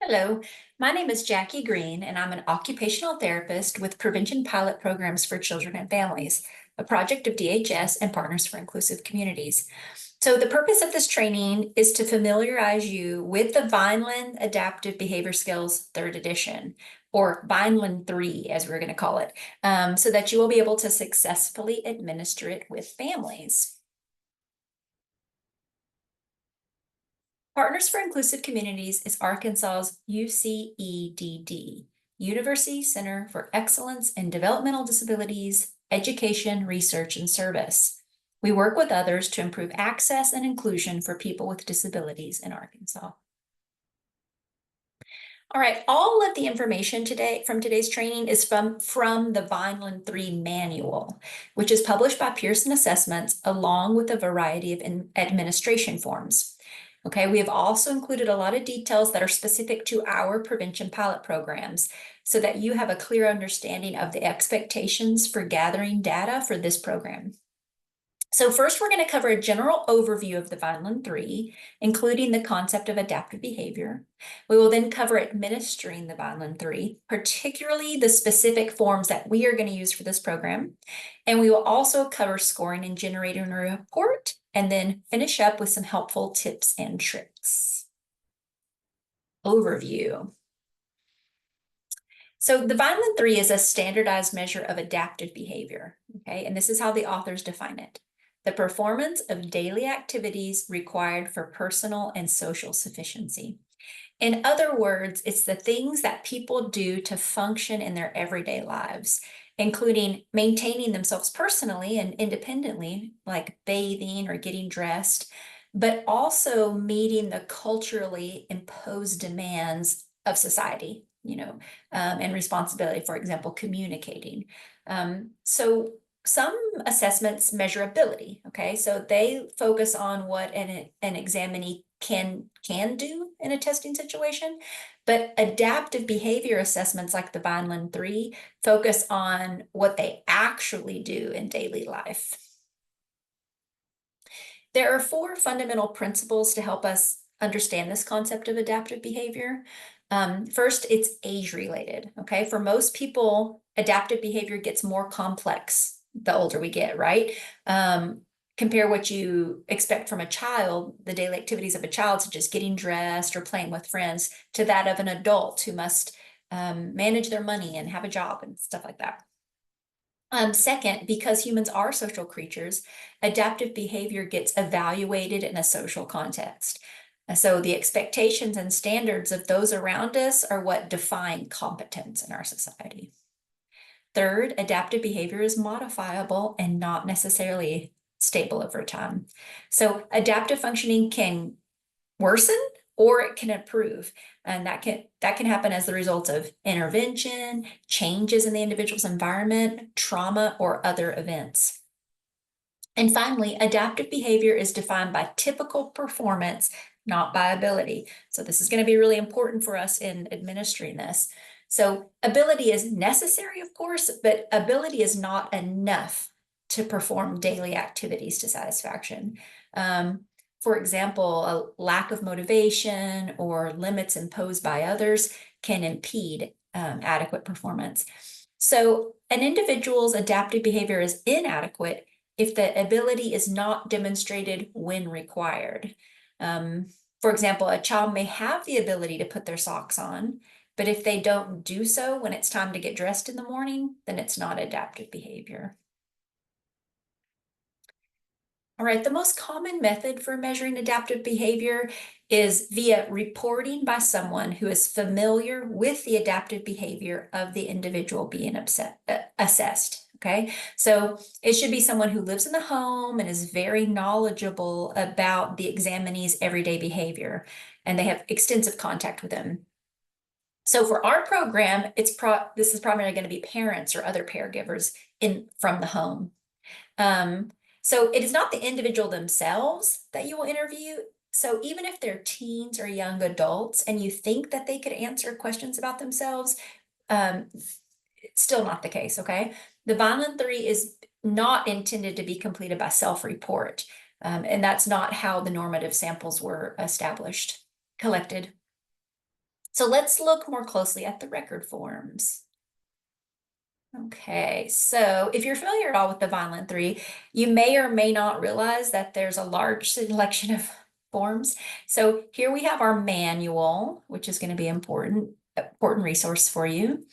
Hello, my name is Jackie Green, and I'm an occupational therapist with Prevention Pilot Programs for Children and Families, a project of DHS and Partners for Inclusive Communities. So the purpose of this training is to familiarize you with the Vineland Adaptive Behavior Skills 3rd edition, or Vineland 3, as we're going to call it, so that you will be able to successfully administer it with families. Partners for Inclusive Communities is Arkansas's UCEDD, University Center for Excellence in Developmental Disabilities, Education, Research, and Service. We work with others to improve access and inclusion for people with disabilities in Arkansas. All right, all of the information today from today's training is from the Vineland 3 manual, which is published by Pearson Assessments along with a variety of administration forms. Okay, we have also included a lot of details that are specific to our prevention pilot programs so that you have a clear understanding of the expectations for gathering data for this program. So first, we're going to cover a general overview of the Vineland 3, including the concept of adaptive behavior. We will then cover administering the Vineland 3, particularly the specific forms that we are going to use for this program. And we will also cover scoring and generating a report, and then finish up with some helpful tips and tricks. Overview. So the Vineland 3 is a standardized measure of adaptive behavior, okay? And this is how the authors define it: the performance of daily activities required for personal and social sufficiency. In other words, it's the things that people do to function in their everyday lives, including maintaining themselves personally and independently, like bathing or getting dressed, but also meeting the culturally imposed demands of society, and responsibility, for example, communicating. So some assessments measure ability, okay? So they focus on what an examinee can do in a testing situation, but adaptive behavior assessments like the Vineland 3 focus on what they actually do in daily life. There are 4 fundamental principles to help us understand this concept of adaptive behavior. First, it's age-related, okay? For most people, adaptive behavior gets more complex the older we get, right? Compare what you expect from a child, the daily activities of a child, such as getting dressed or playing with friends, to that of an adult who must manage their money and have a job and stuff like that. Second, because humans are social creatures, adaptive behavior gets evaluated in a social context. So the expectations and standards of those around us are what define competence in our society. Third, adaptive behavior is modifiable and not necessarily stable over time. So adaptive functioning can worsen or it can improve, and that can happen as the result of intervention, changes in the individual's environment, trauma, or other events. And finally, adaptive behavior is defined by typical performance, not by ability. So this is going to be really important for us in administering this. So ability is necessary, of course, but ability is not enough to perform daily activities to satisfaction. For example, a lack of motivation or limits imposed by others can impede adequate performance. So an individual's adaptive behavior is inadequate if the ability is not demonstrated when required. For example, a child may have the ability to put their socks on, but if they don't do so when it's time to get dressed in the morning, then it's not adaptive behavior. All right, the most common method for measuring adaptive behavior is via reporting by someone who is familiar with the adaptive behavior of the individual being assessed. Okay, so it should be someone who lives in the home and is very knowledgeable about the examinee's everyday behavior, and they have extensive contact with them. So for our program, this is primarily going to be parents or other caregivers from the home. So it is not the individual themselves that you will interview. So even if they're teens or young adults and you think that they could answer questions about themselves, it's still not the case, okay? The Vineland 3 is not intended to be completed by self-report, and that's not how the normative samples were collected. So let's look more closely at the record forms. Okay, so if you're familiar at all with the Vineland 3, you may or may not realize that there's a large selection of forms. So here we have our manual, which is going to be important resource for you.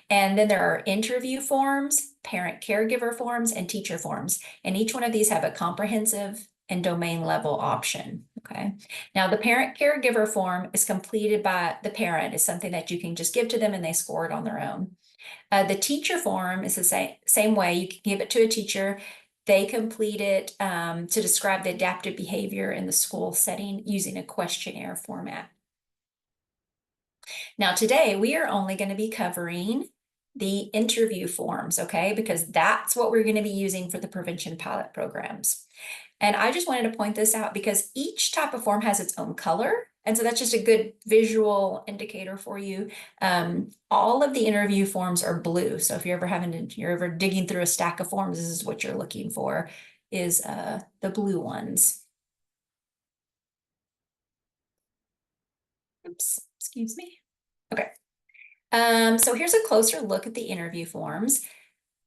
And then there are interview forms, parent caregiver forms, and teacher forms. And each one of these have a comprehensive and domain level option. Okay. Now the parent caregiver form is completed by the parent. It's something that you can just give to them and they score it on their own. The teacher form is the same way. You can give it to a teacher. They complete it to describe the adaptive behavior in the school setting using a questionnaire format. Now, today we are only going to be covering the interview forms, okay? Because that's what we're going to be using for the prevention pilot programs. And I just wanted to point this out because each type of form has its own color. And so that's just a good visual indicator for you. All of the interview forms are blue. So if you're ever digging through a stack of forms, this is what you're looking for, is the blue ones. Oops, excuse me. Okay. So here's a closer look at the interview forms.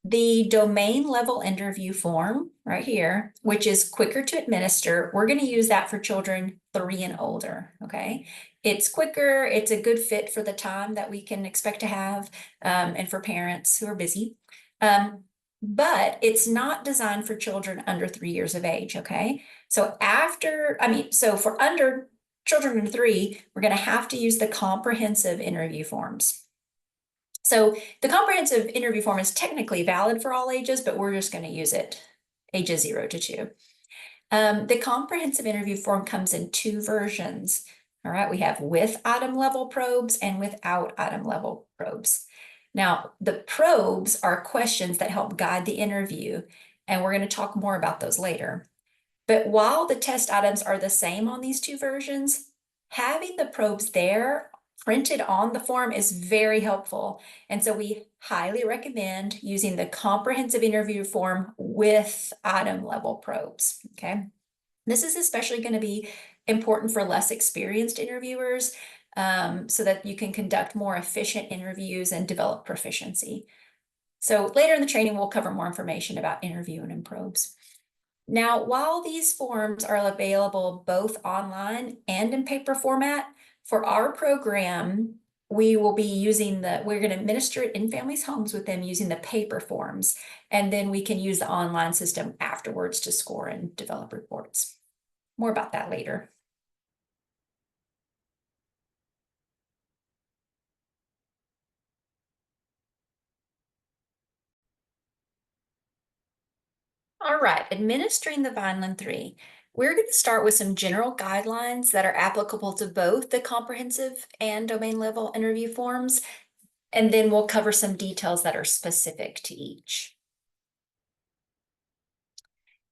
The domain level interview form right here, which is quicker to administer, we're going to use that for children 3 and older, okay? It's quicker, it's a good fit for the time that we can expect to have, and for parents who are busy. But it's not designed for children under 3 years of age, okay? So for under children under 3, we're going to have to use the comprehensive interview forms. So the comprehensive interview form is technically valid for all ages, but we're just going to use it ages 0 to 2. The comprehensive interview form comes in 2 versions. All right, we have with item level probes and without item level probes. Now, the probes are questions that help guide the interview, and we're going to talk more about those later. But while the test items are the same on these 2 versions, having the probes there printed on the form is very helpful. And so we highly recommend using the comprehensive interview form with item level probes, okay? This is especially going to be important for less experienced interviewers, so that you can conduct more efficient interviews and develop proficiency. So later in the training, we'll cover more information about interviewing and probes. Now, while these forms are available both online and in paper format, for our program, we're going to administer it in families' homes with them using the paper forms, and then we can use the online system afterwards to score and develop reports. More about that later. All right, administering the Vineland 3. We're going to start with some general guidelines that are applicable to both the comprehensive and domain level interview forms, and then we'll cover some details that are specific to each.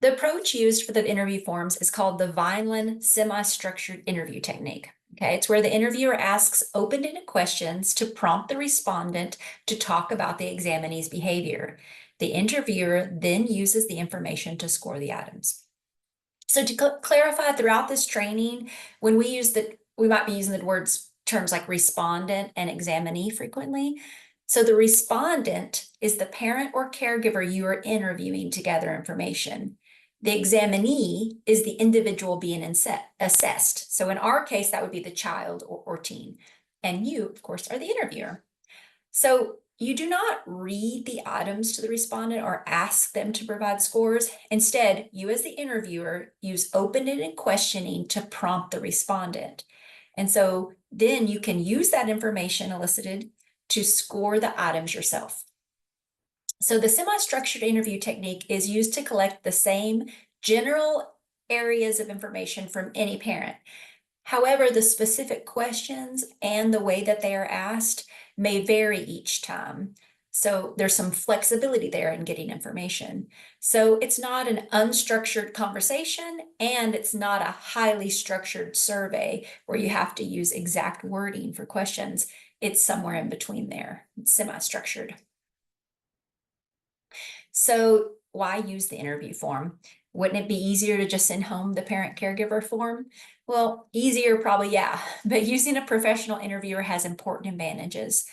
The approach used for the interview forms is called the Vineland semi-structured interview technique. Okay, it's where the interviewer asks open-ended questions to prompt the respondent to talk about the examinee's behavior. The interviewer then uses the information to score the items. So to clarify, throughout this training, when we might be using the terms like respondent and examinee frequently. So the respondent is the parent or caregiver you are interviewing to gather information. The examinee is the individual being assessed. So in our case, that would be the child or teen. And you, of course, are the interviewer. So you do not read the items to the respondent or ask them to provide scores. Instead, you as the interviewer use open-ended questioning to prompt the respondent. And so then you can use that information elicited to score the items yourself. So the semi-structured interview technique is used to collect the same general areas of information from any parent. However, the specific questions and the way that they are asked may vary each time. So there's some flexibility there in getting information. So it's not an unstructured conversation, and it's not a highly structured survey where you have to use exact wording for questions. It's somewhere in between there. It's semi-structured. So why use the interview form? Wouldn't it be easier to just send home the parent caregiver form? Well, easier probably, yeah, but using a professional interviewer has important advantages.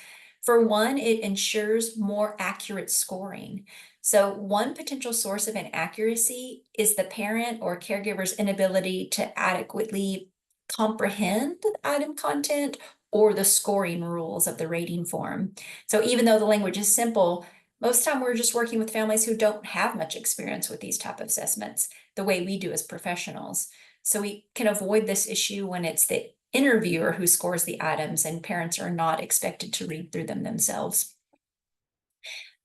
For one, it ensures more accurate scoring. So one potential source of inaccuracy is the parent or caregiver's inability to adequately comprehend the item content or the scoring rules of the rating form. So even though the language is simple, most time we're just working with families who don't have much experience with these type of assessments the way we do as professionals. So we can avoid this issue when it's the interviewer who scores the items and parents are not expected to read through them themselves.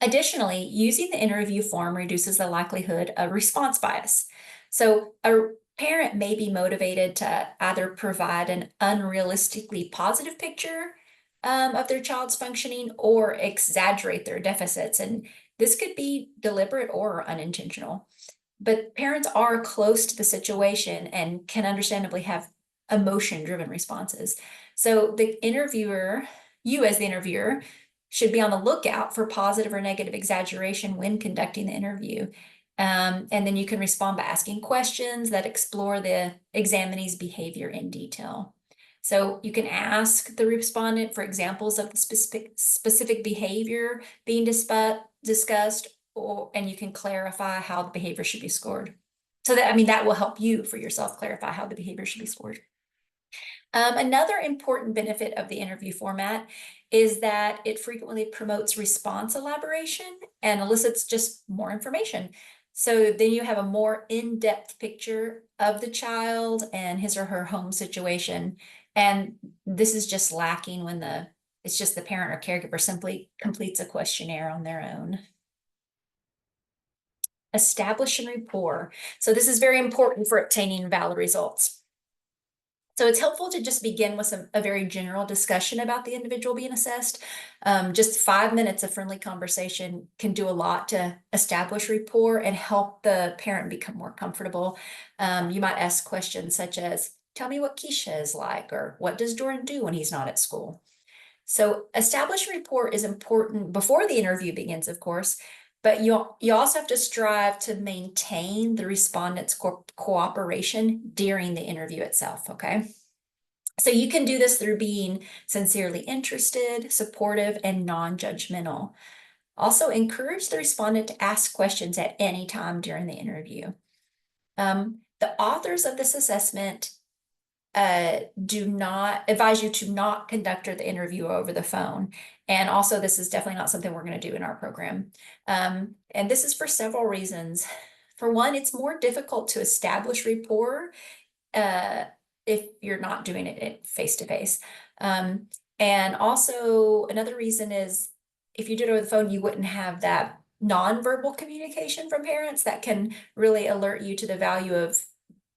Additionally, using the interview form reduces the likelihood of response bias. So a parent may be motivated to either provide an unrealistically positive picture of their child's functioning or exaggerate their deficits. And this could be deliberate or unintentional. But parents are close to the situation and can understandably have emotion-driven responses. So the interviewer, you as the interviewer, should be on the lookout for positive or negative exaggeration when conducting the interview. And then you can respond by asking questions that explore the examinee's behavior in detail. So you can ask the respondent for examples of the specific behavior being discussed, and you can clarify how the behavior should be scored. So that, I mean, that will help you for yourself clarify how the behavior should be scored. Another important benefit of the interview format is that it frequently promotes response elaboration and elicits just more information. So then you have a more in-depth picture of the child and his or her home situation. And this is just lacking when it's just the parent or caregiver simply completes a questionnaire on their own. Establishing rapport. So this is very important for obtaining valid results. So it's helpful to just begin with a very general discussion about the individual being assessed. Just 5 minutes of friendly conversation can do a lot to establish rapport and help the parent become more comfortable. You might ask questions such as, tell me what Keisha is like, or what does Jordan do when he's not at school? So establishing rapport is important before the interview begins, of course, but you also have to strive to maintain the respondent's cooperation during the interview itself, okay? So you can do this through being sincerely interested, supportive, and non-judgmental. Also, encourage the respondent to ask questions at any time during the interview. The authors of this assessment do not advise you to not conduct the interview over the phone. And also, this is definitely not something we're going to do in our program. And this is for several reasons. For one, it's more difficult to establish rapport if you're not doing it face to face. And also, another reason is if you did it over the phone, you wouldn't have that nonverbal communication from parents that can really alert you to the value of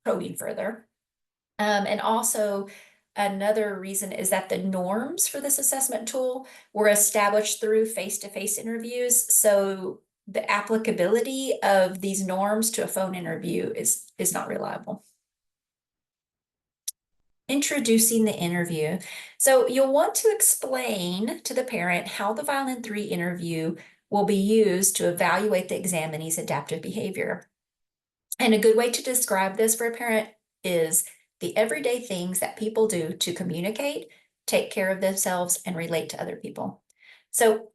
probing further. And also, another reason is that the norms for this assessment tool were established through face-to-face interviews. So the applicability of these norms to a phone interview is not reliable. Introducing the interview. So you'll want to explain to the parent how the Vineland 3 interview will be used to evaluate the examinee's adaptive behavior. And a good way to describe this for a parent is the everyday things that people do to communicate, take care of themselves, and relate to other people. So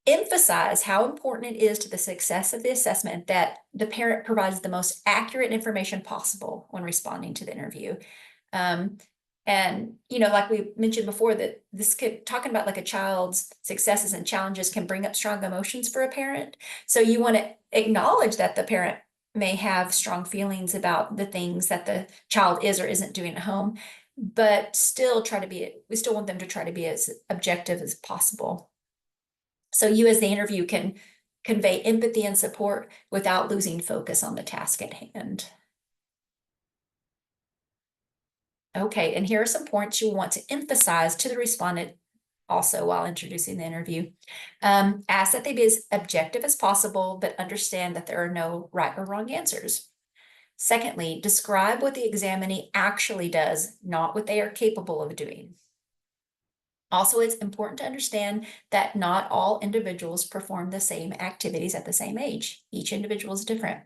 emphasize how important it is to the success of the assessment that the parent provides the most accurate information possible when responding to the interview. And, you know, like we mentioned before, that talking about like a child's successes and challenges can bring up strong emotions for a parent. So you want to acknowledge that the parent may have strong feelings about the things that the child is or isn't doing at home, but we still want them to try to be as objective as possible. So you as the interview can convey empathy and support without losing focus on the task at hand. Okay, and here are some points you want to emphasize to the respondent also while introducing the interview. Ask that they be as objective as possible, but understand that there are no right or wrong answers. Secondly, describe what the examinee actually does, not what they are capable of doing. Also, it's important to understand that not all individuals perform the same activities at the same age. Each individual is different.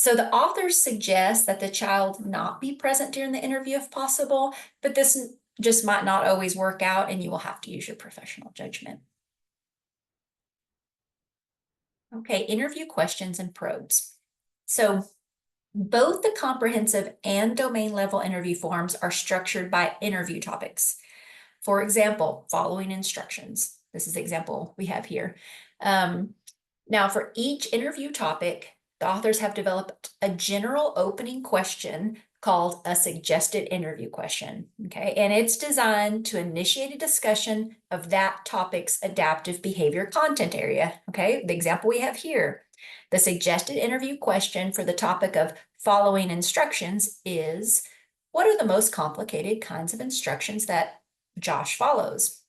So the authors suggest that the child not be present during the interview if possible, but this just might not always work out, and you will have to use your professional judgment. Okay, interview questions and probes. So both the comprehensive and domain level interview forms are structured by interview topics. For example, following instructions. This is the example we have here. Now, for each interview topic, the authors have developed a general opening question called a suggested interview question, okay? And it's designed to initiate a discussion of that topic's adaptive behavior content area, okay? The example we have here, the suggested interview question for the topic of following instructions is, what are the most complicated kinds of instructions that Josh follows?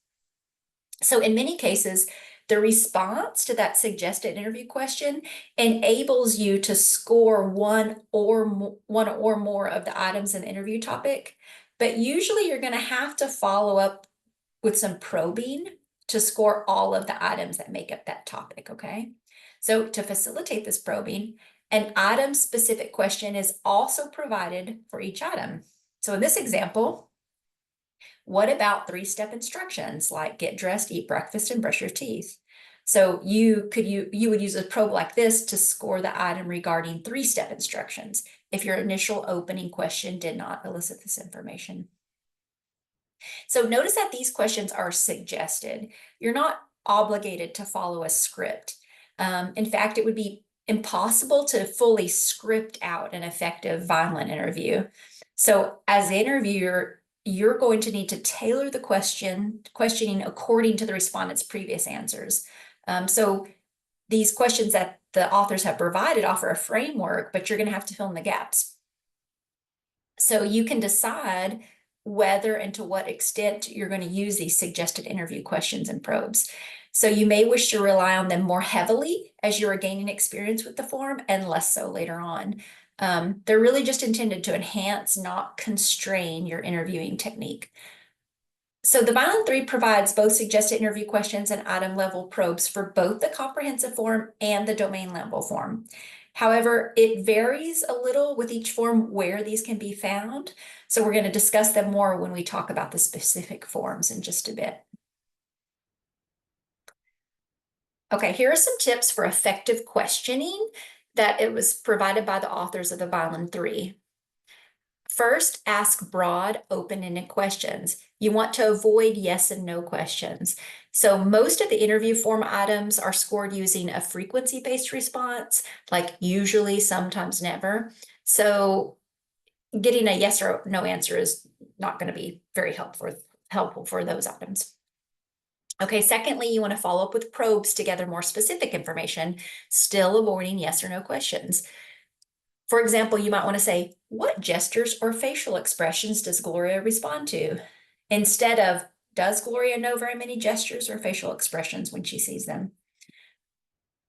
So in many cases, the response to that suggested interview question enables you to score one or more of the items in the interview topic, but usually you're going to have to follow up with some probing to score all of the items that make up that topic, okay? So to facilitate this probing, an item-specific question is also provided for each item. So in this example, what about 3-step instructions like get dressed, eat breakfast, and brush your teeth? So you would use a probe like this to score the item regarding 3-step instructions if your initial opening question did not elicit this information. So notice that these questions are suggested. You're not obligated to follow a script. In fact, it would be impossible to fully script out an effective Vineland interview. So as the interviewer, you're going to need to tailor the questioning according to the respondent's previous answers. So these questions that the authors have provided offer a framework, but you're going to have to fill in the gaps. So you can decide whether and to what extent you're going to use these suggested interview questions and probes. So you may wish to rely on them more heavily as you are gaining experience with the form and less so later on. They're really just intended to enhance, not constrain your interviewing technique. So the Vineland 3 provides both suggested interview questions and item level probes for both the comprehensive form and the domain level form. However, it varies a little with each form where these can be found. So we're going to discuss them more when we talk about the specific forms in just a bit. Okay, here are some tips for effective questioning that it was provided by the authors of the Vineland 3. First, ask broad, open-ended questions. You want to avoid yes and no questions. So most of the interview form items are scored using a frequency-based response, like usually, sometimes, never. So getting a yes or no answer is not going to be very helpful for those items. Okay, secondly, you want to follow up with probes to gather more specific information, still avoiding yes or no questions. For example, you might want to say, what gestures or facial expressions does Gloria respond to? Instead of, does Gloria know very many gestures or facial expressions when she sees them?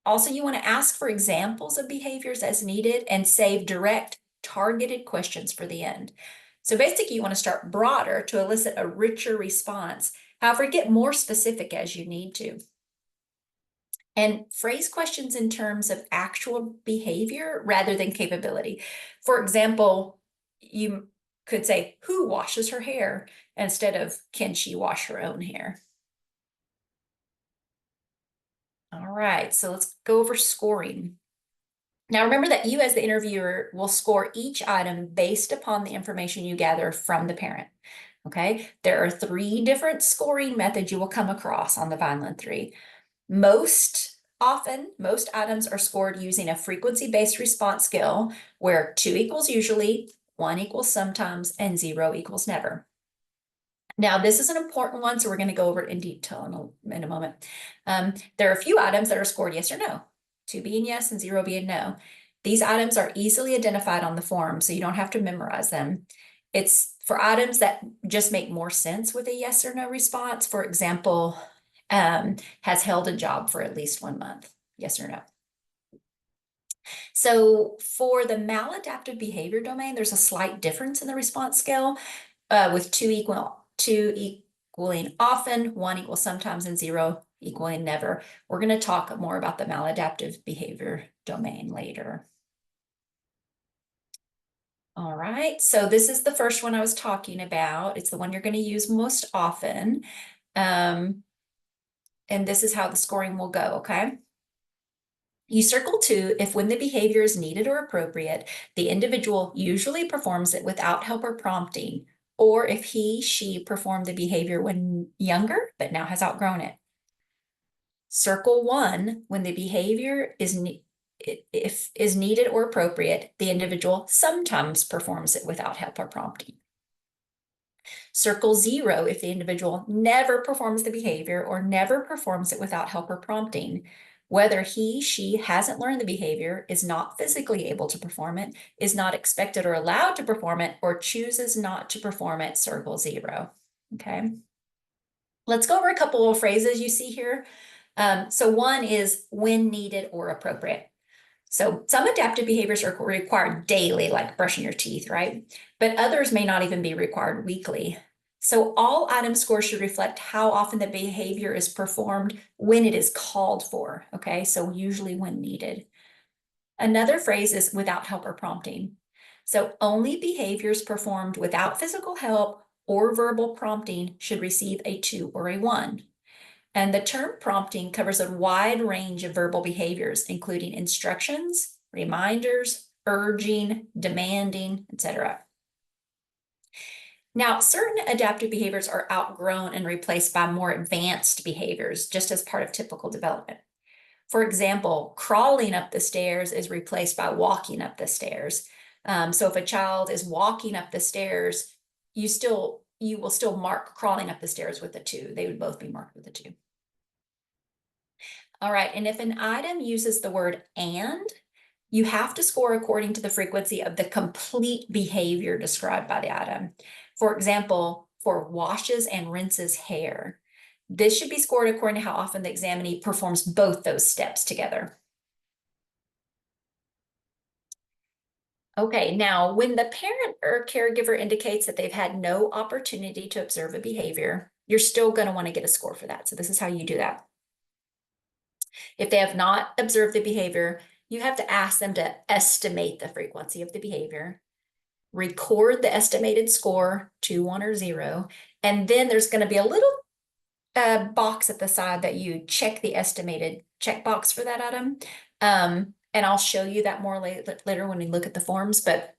Also, you want to ask for examples of behaviors as needed and save direct, targeted questions for the end. So basically, you want to start broader to elicit a richer response. However, get more specific as you need to. And phrase questions in terms of actual behavior rather than capability. For example, you could say, who washes her hair? Instead of, can she wash her own hair? All right, so let's go over scoring. Now remember that you as the interviewer will score each item based upon the information you gather from the parent. Okay, there are 3 different scoring methods you will come across on the Vineland 3. Most items are scored using a frequency-based response scale where 2 equals usually, 1 equals sometimes, and 0 equals never. Now, this is an important one, so we're going to go over it in detail in a moment. There are a few items that are scored yes or no, 2 being yes and 0 being no. These items are easily identified on the form, so you don't have to memorize them. It's for items that just make more sense with a yes or no response. For example, has held a job for at least 1 month, yes or no. So for the maladaptive behavior domain, there's a slight difference in the response scale with 2 equaling often, 1 equals sometimes, and 0 equaling never. We're going to talk more about the maladaptive behavior domain later. All right, so this is the first one I was talking about. It's the one you're going to use most often. And this is how the scoring will go, okay? You circle 2 if when the behavior is needed or appropriate, the individual usually performs it without help or prompting, or if he, she performed the behavior when younger, but now has outgrown it. Circle 1 when the behavior is if is needed or appropriate, the individual sometimes performs it without help or prompting. Circle 0 if the individual never performs the behavior or never performs it without help or prompting. Whether he, she hasn't learned the behavior, is not physically able to perform it, is not expected or allowed to perform it, or chooses not to perform it, circle 0. Okay. Let's go over a couple of phrases you see here. So one is when needed or appropriate. So some adaptive behaviors are required daily, like brushing your teeth, right? But others may not even be required weekly. So all item scores should reflect how often the behavior is performed when it is called for, okay? So usually when needed. Another phrase is without help or prompting. So only behaviors performed without physical help or verbal prompting should receive a 2 or a 1. And the term prompting covers a wide range of verbal behaviors, including instructions, reminders, urging, demanding, etc. Now, certain adaptive behaviors are outgrown and replaced by more advanced behaviors, just as part of typical development. For example, crawling up the stairs is replaced by walking up the stairs. So if a child is walking up the stairs, you will still mark crawling up the stairs with a 2. They would both be marked with a 2. All right, and if an item uses the word and, you have to score according to the frequency of the complete behavior described by the item. For example, for washes and rinses hair, this should be scored according to how often the examinee performs both those steps together. Okay, now when the parent or caregiver indicates that they've had no opportunity to observe a behavior, you're still going to want to get a score for that. So this is how you do that. If they have not observed the behavior, you have to ask them to estimate the frequency of the behavior, record the estimated score, 2, 1, or 0, and then there's going to be a little box at the side that you check the estimated checkbox for that item. And I'll show you that more later when we look at the forms, but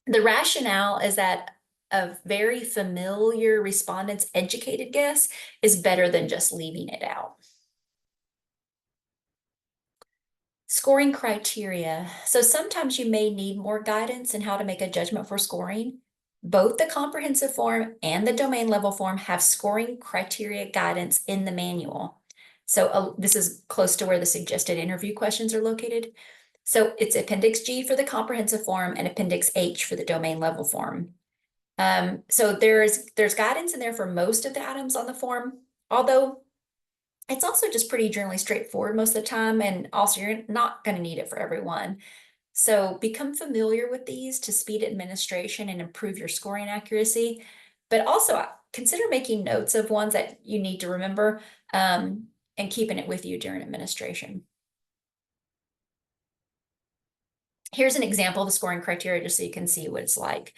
the rationale is that a very familiar respondent's educated guess is better than just leaving it out. Scoring criteria. So sometimes you may need more guidance in how to make a judgment for scoring. Both the comprehensive form and the domain level form have scoring criteria guidance in the manual. So this is close to where the suggested interview questions are located. So it's Appendix G for the comprehensive form and Appendix H for the domain level form. So there's guidance in there for most of the items on the form, although it's also just pretty generally straightforward most of the time, and also you're not going to need it for everyone. So become familiar with these to speed administration and improve your scoring accuracy, but also consider making notes of ones that you need to remember and keeping it with you during administration. Here's an example of the scoring criteria just so you can see what it's like.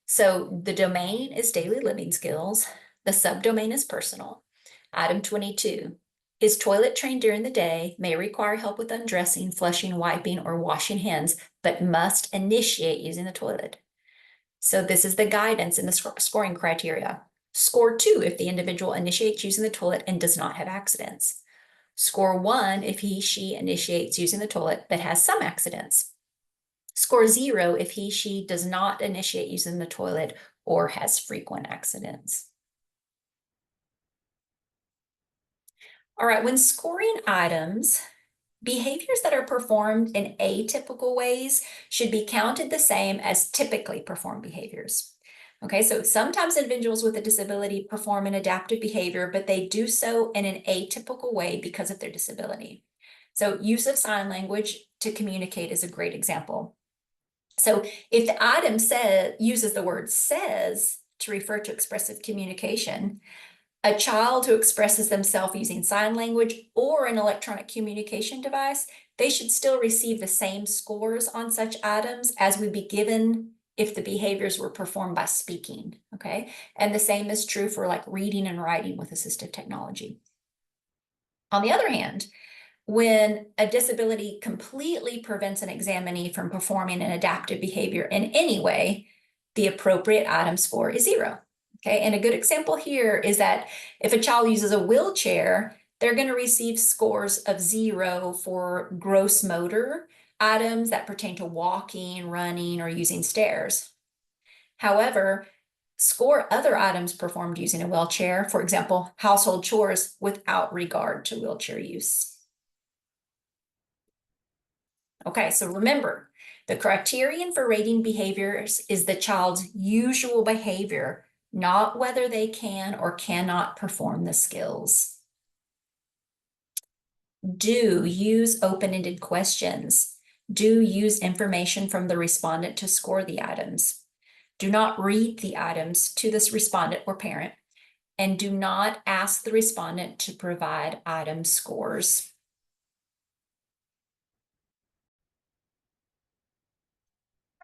So the domain is daily living skills. The subdomain is personal. Item 22 is toilet trained during the day, may require help with undressing, flushing, wiping, or washing hands, but must initiate using the toilet. So this is the guidance in the scoring criteria. Score 2 if the individual initiates using the toilet and does not have accidents. Score 1 if he, she initiates using the toilet but has some accidents. Score 0 if he, she does not initiate using the toilet or has frequent accidents. All right, when scoring items, behaviors that are performed in atypical ways should be counted the same as typically performed behaviors. Okay, so sometimes individuals with a disability perform an adaptive behavior, but they do so in an atypical way because of their disability. So use of sign language to communicate is a great example. So if the item uses the word says to refer to expressive communication, a child who expresses themselves using sign language or an electronic communication device, they should still receive the same scores on such items as would be given if the behaviors were performed by speaking, okay? And the same is true for like reading and writing with assistive technology. On the other hand, when a disability completely prevents an examinee from performing an adaptive behavior in any way, the appropriate item score is 0. Okay, and a good example here is that if a child uses a wheelchair, they're going to receive scores of 0 for gross motor items that pertain to walking, running, or using stairs. However, score other items performed using a wheelchair, for example, household chores, without regard to wheelchair use. Okay, so remember, the criterion for rating behaviors is the child's usual behavior, not whether they can or cannot perform the skills. Do use open-ended questions. Do use information from the respondent to score the items. Do not read the items to this respondent or parent, and do not ask the respondent to provide item scores.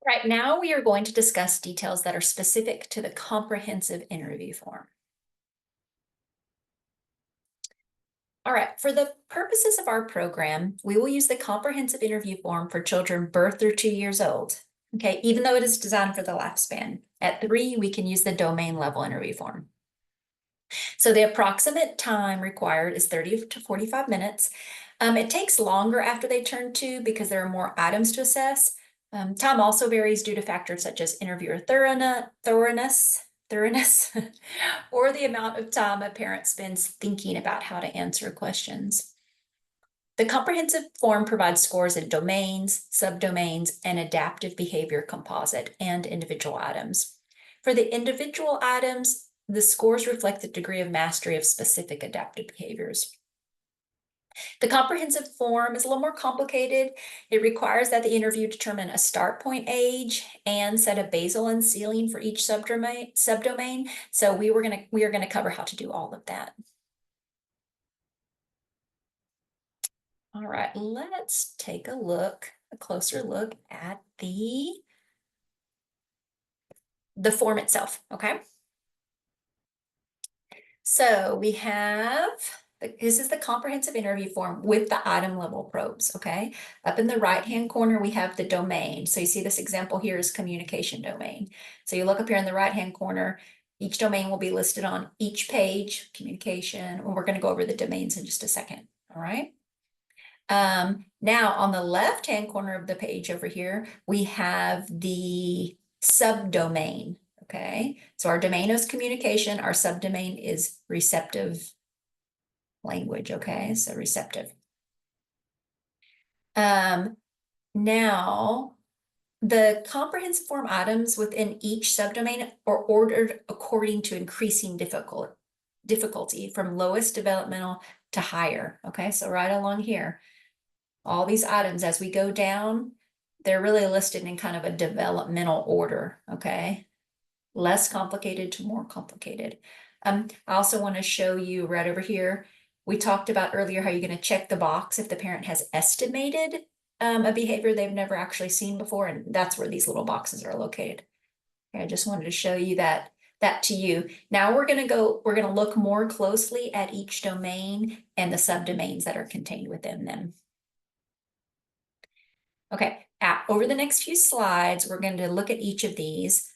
Right now, we are going to discuss details that are specific to the comprehensive interview form. All right, for the purposes of our program, we will use the comprehensive interview form for children birth through 2 years old. Okay, even though it is designed for the lifespan. At 3, we can use the domain level interview form. So the approximate time required is 30 to 45 minutes. It takes longer after they turn 2 because there are more items to assess. Time also varies due to factors such as interviewer thoroughness, or the amount of time a parent spends thinking about how to answer questions. The comprehensive form provides scores in domains, subdomains, and adaptive behavior composite and individual items. For the individual items, the scores reflect the degree of mastery of specific adaptive behaviors. The comprehensive form is a little more complicated. It requires that the interview determine a start point age and set a basal and ceiling for each subdomain. So we are gonna cover how to do all of that. All right, let's take a closer look at the form itself, okay? So we have, this is the comprehensive interview form with the item level probes, okay? Up in the right-hand corner, we have the domain. So you see this example here is communication domain. So you look up here in the right-hand corner, each domain will be listed on each page, communication, and we're gonna go over the domains in just a second, all right? Now on the left-hand corner of the page over here, we have the subdomain. Okay, so our domain is communication, our subdomain is receptive language, okay, so receptive. Now, the comprehensive form items within each subdomain are ordered according to increasing difficulty from lowest developmental to higher, okay, so right along here, all these items as we go down, they're really listed in kind of a developmental order, okay? Less complicated to more complicated. I also want to show you right over here. We talked about earlier how you're going to check the box if the parent has estimated a behavior they've never actually seen before, and that's where these little boxes are located. Okay, I just wanted to show you that to you. Now we're going to look more closely at each domain and the subdomains that are contained within them. Okay, over the next few slides, we're going to look at each of these.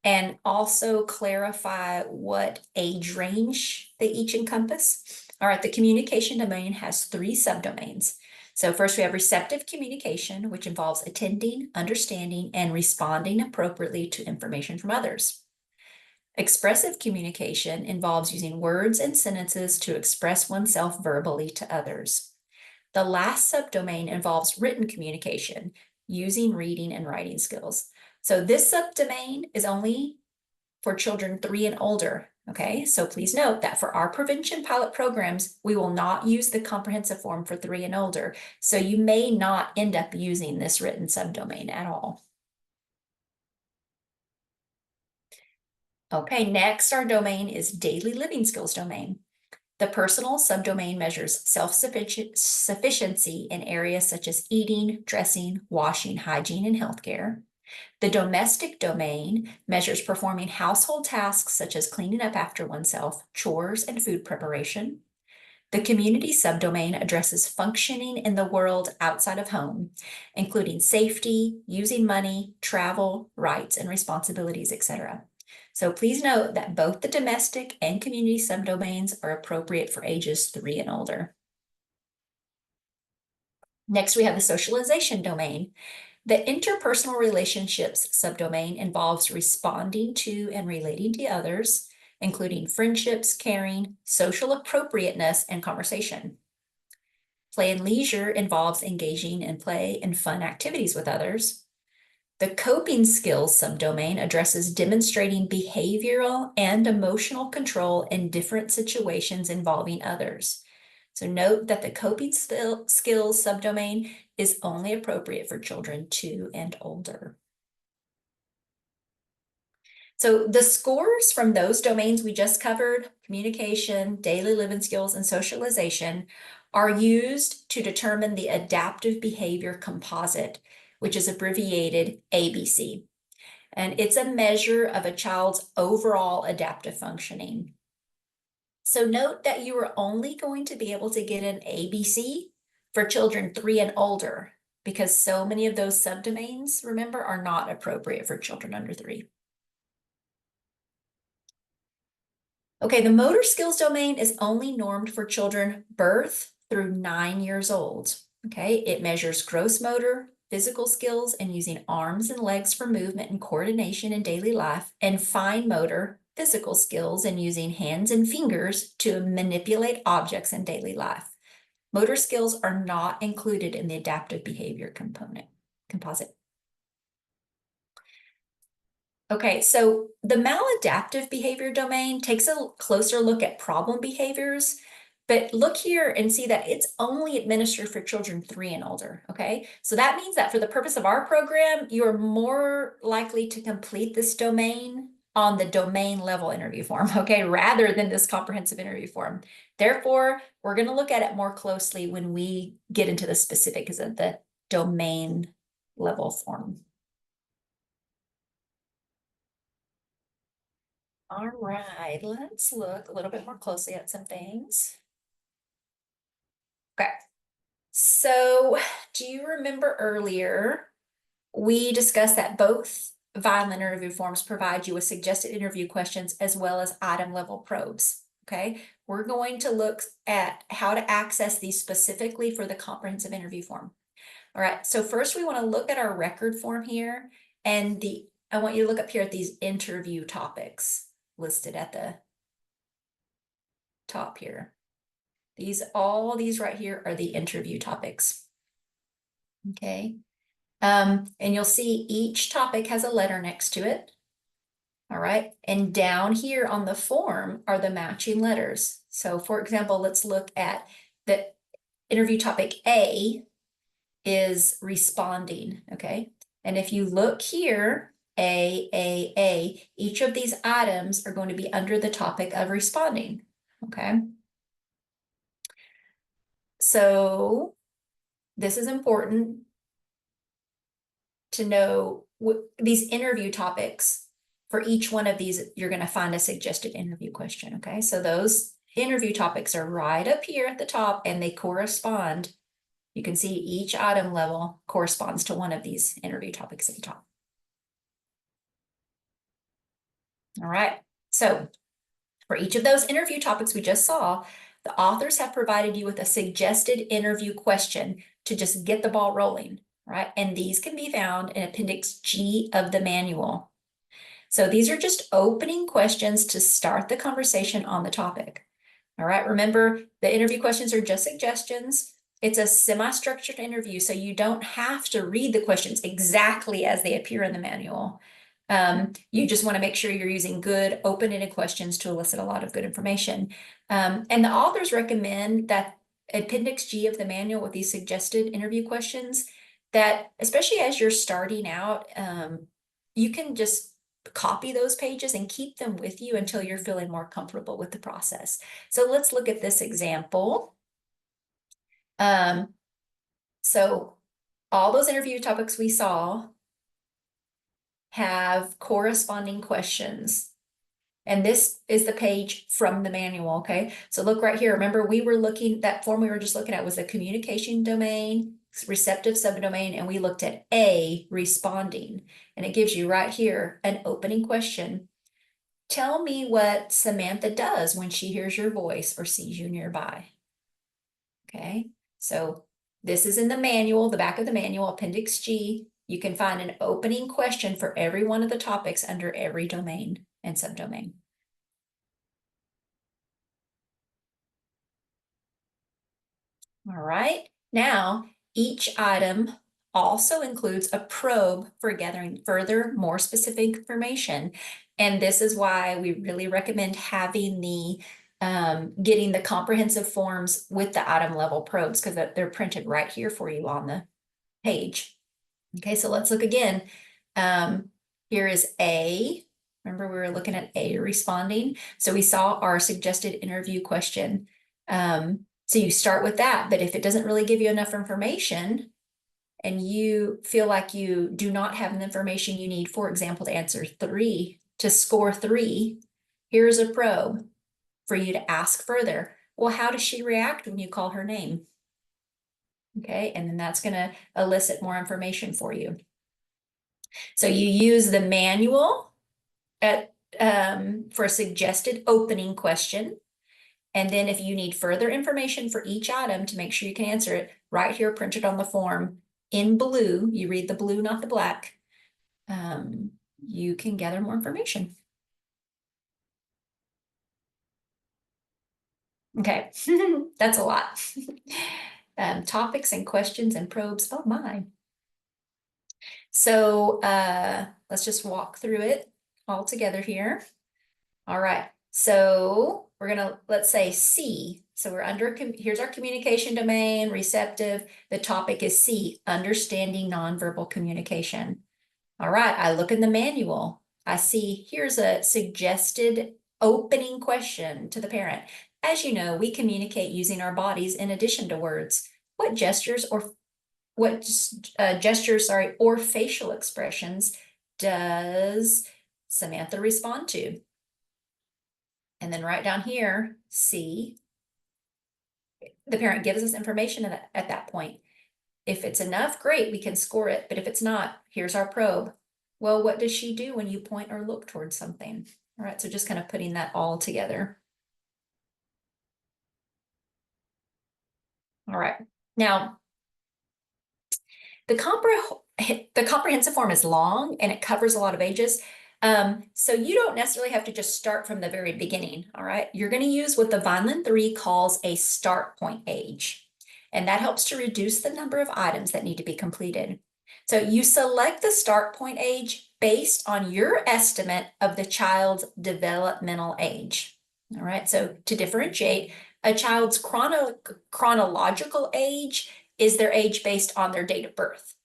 And also clarify what age range they each encompass. All right, the communication domain has 3 subdomains. So first we have receptive communication, which involves attending, understanding, and responding appropriately to information from others. Expressive communication involves using words and sentences to express oneself verbally to others. The last subdomain involves written communication, using reading and writing skills. So this subdomain is only for children 3 and older, okay? So please note that for our prevention pilot programs, we will not use the comprehensive form for 3 and older. So you may not end up using this written subdomain at all. Okay, next our domain is daily living skills domain. The personal subdomain measures self-sufficiency in areas such as eating, dressing, washing, hygiene, and healthcare. The domestic domain measures performing household tasks such as cleaning up after oneself, chores, and food preparation. The community subdomain addresses functioning in the world outside of home, including safety, using money, travel, rights and responsibilities, etc. So please note that both the domestic and community subdomains are appropriate for ages 3 and older. Next, we have the socialization domain. The interpersonal relationships subdomain involves responding to and relating to others, including friendships, caring, social appropriateness, and conversation. Play and leisure involves engaging in play and fun activities with others. The coping skills subdomain addresses demonstrating behavioral and emotional control in different situations involving others. So note that the coping skills subdomain is only appropriate for children 2 and older. So the scores from those domains we just covered, communication, daily living skills, and socialization, are used to determine the adaptive behavior composite, which is abbreviated ABC. And it's a measure of a child's overall adaptive functioning. So note that you are only going to be able to get an ABC for children 3 and older, because so many of those subdomains, remember, are not appropriate for children under 3. Okay, the motor skills domain is only normed for children birth through 9 years old. Okay, it measures gross motor, physical skills, and using arms and legs for movement and coordination in daily life, and fine motor, physical skills, and using hands and fingers to manipulate objects in daily life. Motor skills are not included in the adaptive behavior composite. Okay, so the maladaptive behavior domain takes a closer look at problem behaviors, but look here and see that it's only administered for children 3 and older, okay? So that means that for the purpose of our program, you're more likely to complete this domain on the domain level interview form, okay, rather than this comprehensive interview form. Therefore, we're gonna look at it more closely when we get into the specifics of the domain level form. All right, let's look a little bit more closely at some things. Okay, so do you remember earlier we discussed that both Vineland interview forms provide you with suggested interview questions as well as item level probes? Okay, we're going to look at how to access these specifically for the comprehensive interview form. All right, so first we want to look at our record form here, and I want you to look up here at these interview topics listed at the top here. All these right here are the interview topics. Okay. And you'll see each topic has a letter next to it. All right. And down here on the form are the matching letters. So for example, let's look at the interview topic A is responding. Okay. And if you look here, A, each of these items are going to be under the topic of responding. Okay. So this is important to know these interview topics. For each one of these, you're going to find a suggested interview question. Okay, so those interview topics are right up here at the top and they correspond. You can see each item level corresponds to one of these interview topics at the top. All right, so for each of those interview topics we just saw, the authors have provided you with a suggested interview question to just get the ball rolling, right? And these can be found in Appendix G of the manual. So these are just opening questions to start the conversation on the topic. All right, remember the interview questions are just suggestions. It's a semi-structured interview, so you don't have to read the questions exactly as they appear in the manual. You just want to make sure you're using good open-ended questions to elicit a lot of good information. And the authors recommend that Appendix G of the manual with these suggested interview questions, that especially as you're starting out, you can just copy those pages and keep them with you until you're feeling more comfortable with the process. So let's look at this example. So all those interview topics we saw have corresponding questions. And this is the page from the manual, okay? So look right here. Remember, that form we were just looking at was the communication domain, receptive subdomain, and we looked at A, responding. And it gives you right here an opening question. Tell me what Samantha does when she hears your voice or sees you nearby. Okay, so this is in the manual, the back of the manual, Appendix G. You can find an opening question for every one of the topics under every domain and subdomain. All right, now each item also includes a probe for gathering further, more specific information. And this is why we really recommend having getting the comprehensive forms with the item level probes, because they're printed right here for you on the page. Okay, so let's look again. Here is A. Remember, we were looking at A, responding. So we saw our suggested interview question. So you start with that, but if it doesn't really give you enough information and you feel like you do not have the information you need, for example, to score 3, here's a probe for you to ask further. Well, how does she react when you call her name? Okay, and then that's going to elicit more information for you. So you use the manual for a suggested opening question. And then if you need further information for each item to make sure you can answer it, right here printed on the form in blue, you read the blue, not the black, you can gather more information. Okay, that's a lot. Topics and questions and probes, oh my. So let's just walk through it all together here. All right, so we're gonna, let's say C. So we're under, here's our communication domain, receptive. The topic is C, understanding nonverbal communication. All right, I look in the manual. I see here's a suggested opening question to the parent. As you know, we communicate using our bodies in addition to words. What gestures or facial expressions does Samantha respond to? And then right down here, C, the parent gives us information at that point. If it's enough, great, we can score it. But if it's not, here's our probe. Well, what does she do when you point or look towards something? All right, so just kind of putting that all together. All right, now the comprehensive form is long and it covers a lot of ages. So you don't necessarily have to just start from the very beginning, all right? You're going to use what the Vineland 3 calls a start point age, and that helps to reduce the number of items that need to be completed. So you select the start point age based on your estimate of the child's developmental age, all right? So to differentiate, a child's chronological age is their age based on their date of birth.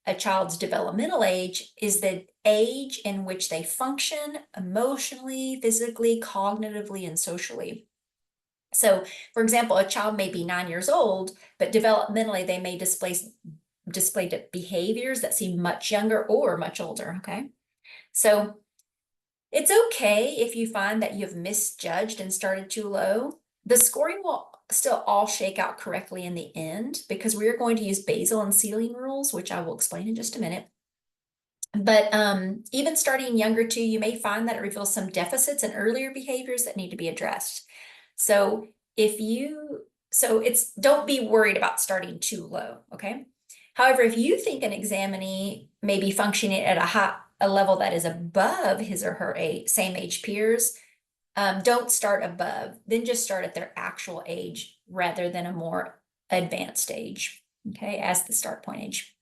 A child's developmental age is the age in which they function emotionally, physically, cognitively, and socially. So, for example, a child may be 9 years old, but developmentally they may display behaviors that seem much younger or much older, okay? So it's okay if you find that you've misjudged and started too low. The scoring will still all shake out correctly in the end because we are going to use Basel and ceiling rules, which I will explain in just a minute. But even starting younger too, you may find that it reveals some deficits in earlier behaviors that need to be addressed. So don't be worried about starting too low, okay? However, if you think an examinee may be functioning at a level that is above his or her same age peers, don't start above, then just start at their actual age rather than a more advanced age, okay, as the start point age.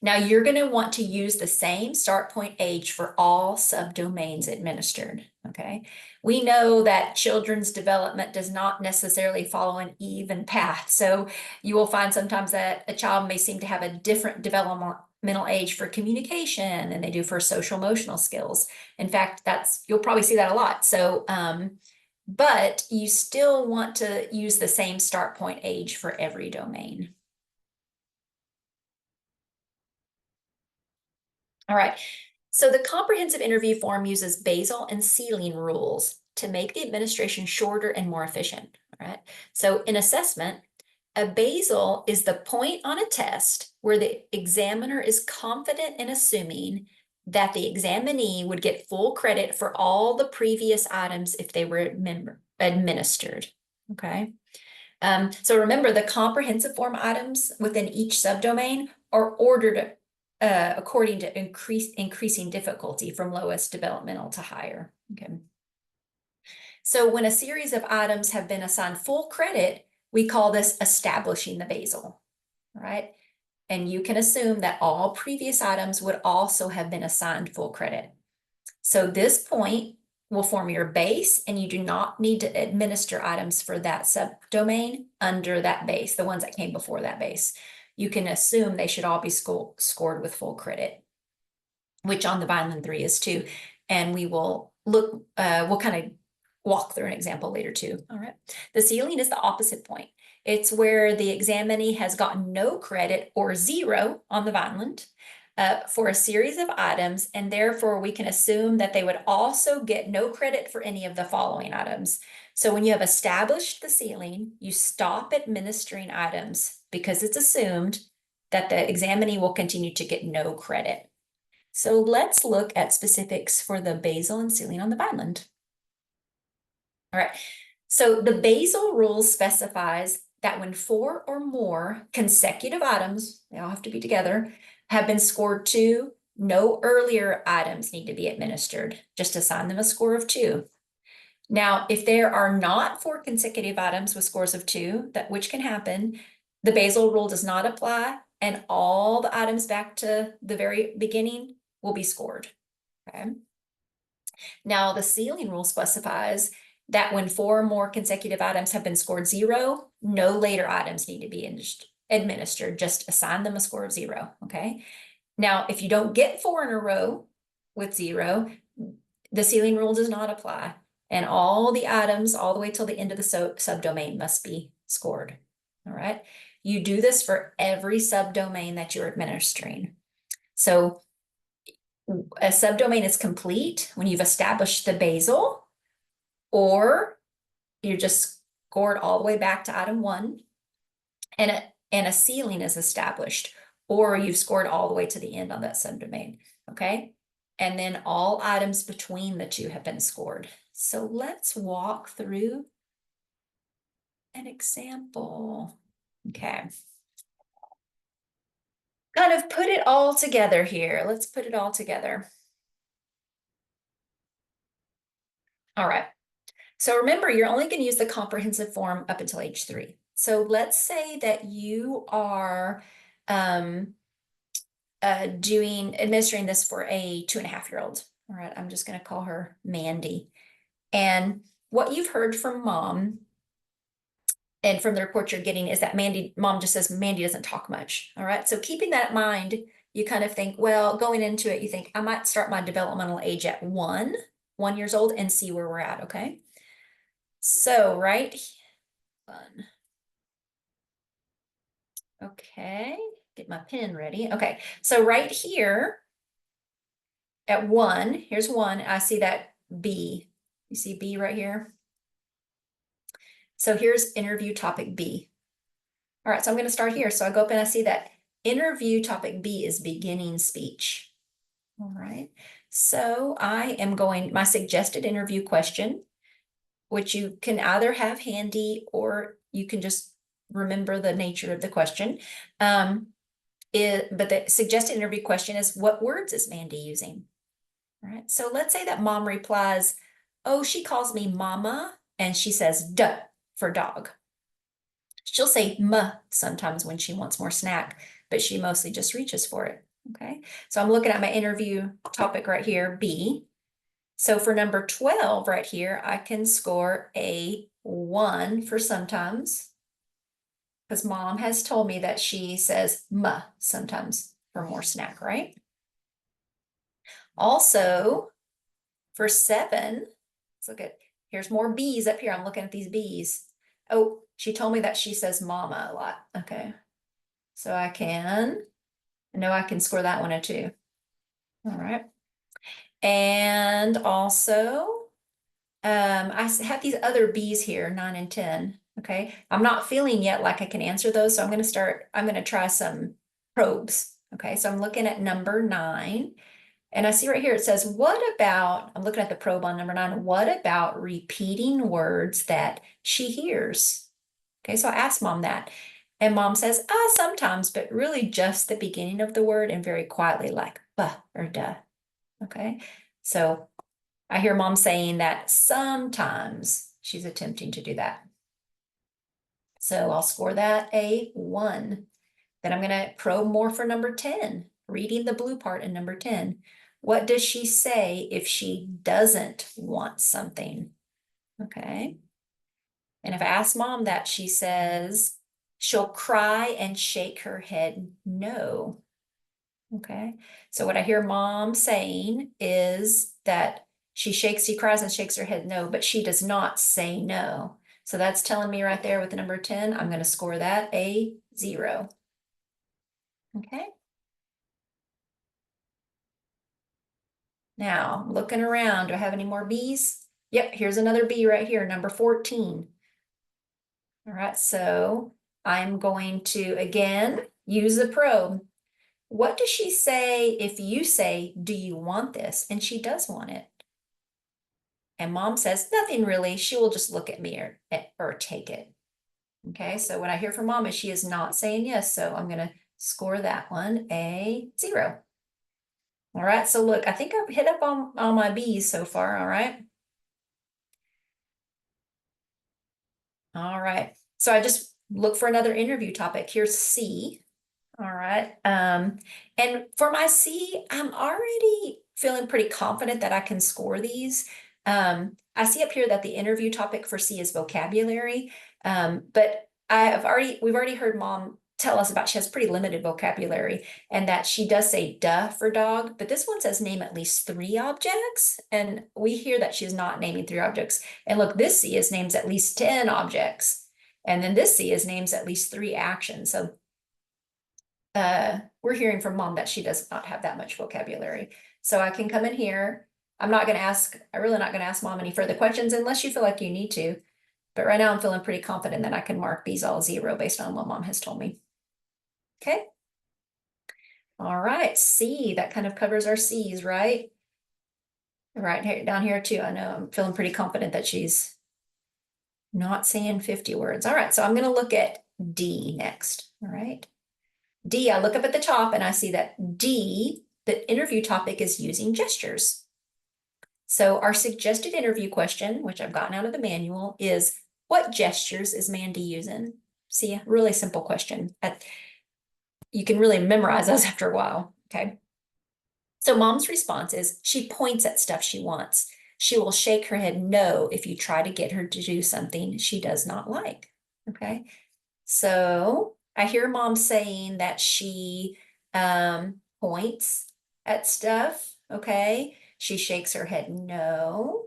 Now you're going to want to use the same start point age for all subdomains administered, okay? We know that children's development does not necessarily follow an even path. So you will find sometimes that a child may seem to have a different developmental age for communication than they do for social emotional skills. In fact, you'll probably see that a lot. So, but you still want to use the same start point age for every domain. All right. So the comprehensive interview form uses basal and ceiling rules to make the administration shorter and more efficient. All right. So in assessment, a basal is the point on a test where the examiner is confident in assuming that the examinee would get full credit for all the previous items if they were administered. Okay. So remember, the comprehensive form items within each subdomain are ordered according to increasing difficulty from lowest developmental to higher. Okay. So when a series of items have been assigned full credit, we call this establishing the basal, right? And you can assume that all previous items would also have been assigned full credit. So this point will form your base, and you do not need to administer items for that subdomain under that base, the ones that came before that base. You can assume they should all be scored with full credit, which on the Vineland 3 is too. And we will look, we'll kind of walk through an example later too. All right. The ceiling is the opposite point. It's where the examinee has gotten no credit or 0 on the Vineland for a series of items, and therefore we can assume that they would also get no credit for any of the following items. So when you have established the ceiling, you stop administering items because it's assumed that the examinee will continue to get no credit. So let's look at specifics for the basal and ceiling on the Vineland. All right, so the basal rule specifies that when 4 or more consecutive items, they all have to be together, have been scored 2, no earlier items need to be administered. Just assign them a score of 2. Now, if there are not 4 consecutive items with scores of 2, which can happen, the basal rule does not apply, and all the items back to the very beginning will be scored. Okay. Now, the ceiling rule specifies that when 4 or more consecutive items have been scored 0, no later items need to be administered. Just assign them a score of 0. Okay. Now, if you don't get 4 in a row with 0, the ceiling rule does not apply, and all the items all the way till the end of the subdomain must be scored. All right. You do this for every subdomain that you're administering. So a subdomain is complete when you've established the basal, or you're just scored all the way back to item 1, and a ceiling is established, or you've scored all the way to the end on that subdomain. Okay. And then all items between the two have been scored. So let's walk through an example. Okay. Kind of put it all together here. Let's put it all together. All right. So remember, you're only going to use the comprehensive form up until age 3. So let's say that you are administering this for a 2.5-year-old. All right, I'm just going to call her Mandy. And what you've heard from mom and from the report you're getting is that mom just says Mandy doesn't talk much. All right, so keeping that in mind, you kind of think, well, going into it, you think I might start my developmental age at 1 years old and see where we're at. Okay. So okay, get my pen ready. Okay, so right here at 1, here's 1, I see that B. You see B right here? So here's interview topic B. All right, so I'm going to start here. So I go up and I see that interview topic B is beginning speech. All right, so I am going, my suggested interview question, which you can either have handy or you can just remember the nature of the question. But the suggested interview question is, what words is Mandy using? All right, so let's say that mom replies, oh, she calls me mama, and she says duh for dog. She'll say muh sometimes when she wants more snack, but she mostly just reaches for it. Okay, so I'm looking at my interview topic right here, B. So for number 12 right here, I can score a 1 for sometimes, because mom has told me that she says muh sometimes. for more snack, right? Also, for 7, let's look at, here's more B's up here. I'm looking at these B's. Oh, she told me that she says mama a lot. Okay. So I know I can score that one a 2. All right. And also, I have these other B's here, 9 and 10. Okay. I'm not feeling yet like I can answer those. So I'm going to try some probes. Okay. So I'm looking at number 9. And I see right here, it says, I'm looking at the probe on number 9. What about repeating words that she hears? Okay, so I asked mom that. And mom says, sometimes, but really just the beginning of the word and very quietly, like buh or duh. Okay, so I hear mom saying that sometimes she's attempting to do that. So I'll score that a 1. Then I'm going to probe more for number 10, reading the blue part in number 10. What does she say if she doesn't want something? Okay. And if I ask mom that, she says she'll cry and shake her head no. Okay. So what I hear mom saying is that she cries and shakes her head no, but she does not say no. So that's telling me right there with the number 10, I'm going to score that a 0. Okay. Now, looking around, do I have any more B's? Yep, here's another B right here, number 14. All right, so I'm going to, again, use the probe. What does she say if you say, do you want this? And she does want it. And mom says, nothing really. She will just look at me or take it. Okay, so what I hear from mom is she is not saying yes. So I'm going to score that one a 0. All right, so look, I think I've hit up on my B's so far. All right. All right. So I just look for another interview topic. Here's C. All right. And for my C, I'm already feeling pretty confident that I can score these. I see up here that the interview topic for C is vocabulary. But we've already heard mom tell us about she has pretty limited vocabulary and that she does say duh for dog, but this one says name at least 3 objects. And we hear that she's not naming 3 objects. And look, this C is names at least 10 objects. And then this C is names at least 3 actions. So we're hearing from mom that she does not have that much vocabulary. So I can come in here. I'm really not gonna ask mom any further questions unless you feel like you need to. But right now I'm feeling pretty confident that I can mark these all 0 based on what mom has told me. Okay. All right, C, that kind of covers our C's, right? Right here, down here too, I know I'm feeling pretty confident that she's not saying 50 words. All right, so I'm gonna look at D next, all right? D, I look up at the top and I see that D, the interview topic is using gestures. So our suggested interview question, which I've gotten out of the manual, is what gestures is Mandy using? See, a really simple question. You can really memorize those after a while, okay? So mom's response is she points at stuff she wants. She will shake her head no if you try to get her to do something she does not like, okay? So I hear mom saying that she points at stuff, okay? She shakes her head no.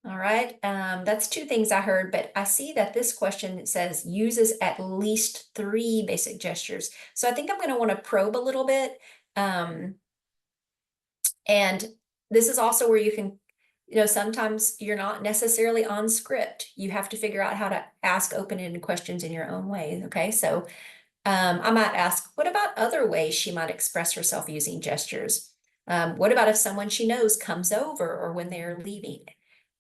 All right, that's 2 things I heard, but I see that this question says uses at least 3 basic gestures. So I think I'm gonna wanna probe a little bit. And this is also where you can, sometimes you're not necessarily on script. You have to figure out how to ask open-ended questions in your own way, okay? So I might ask, what about other ways she might express herself using gestures? What about if someone she knows comes over or when they're leaving?